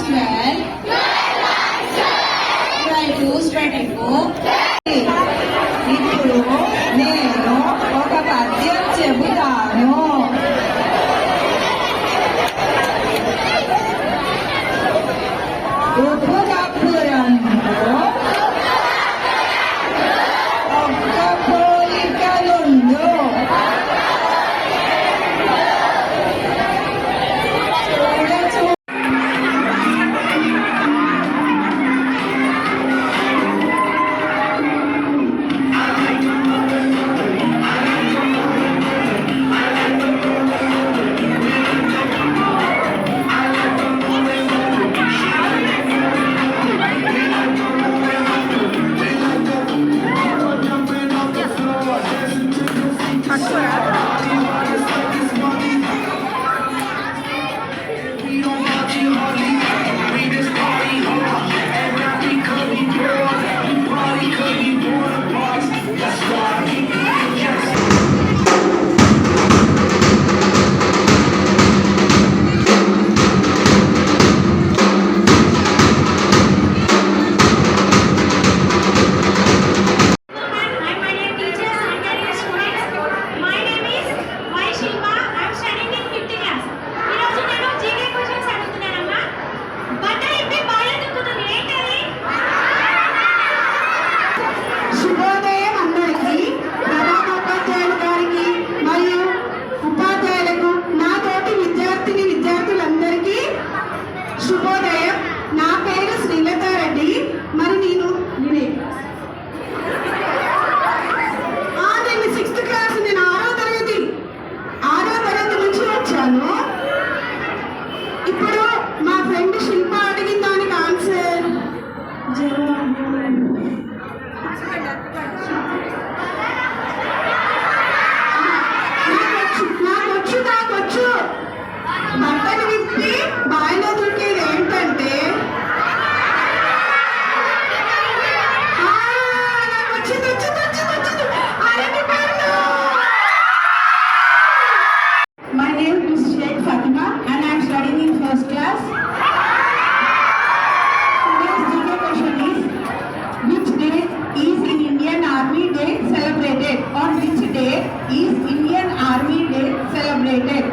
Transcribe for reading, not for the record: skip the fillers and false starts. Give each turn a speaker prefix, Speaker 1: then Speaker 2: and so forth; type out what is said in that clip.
Speaker 1: 12. Try to straighten. ఇప్పుడు నేను ఒక పద్యం చెబుతాను. ఉప్పుకప్పురంలో ఒక్క పోలికలుండు.
Speaker 2: శుభోదయం. నా పేరు శ్రీలతారెడ్డి. మరి నేను 6th క్లాస్, నేను 6వ తరగతి నుంచి వచ్చాను. ఇప్పుడు మా ఫ్రెండ్ శిల్ప అడిగిన దానికి ఆన్సర్ నాకొచ్చు. బట్టలు విప్పి బాయిలో దొరికేది ఏంటంటే My name is Sheikh Fatima and I am studying in 1st class. Today's GK question is, which day is Indian Army Day celebrated? On which day is Indian Army Day celebrated?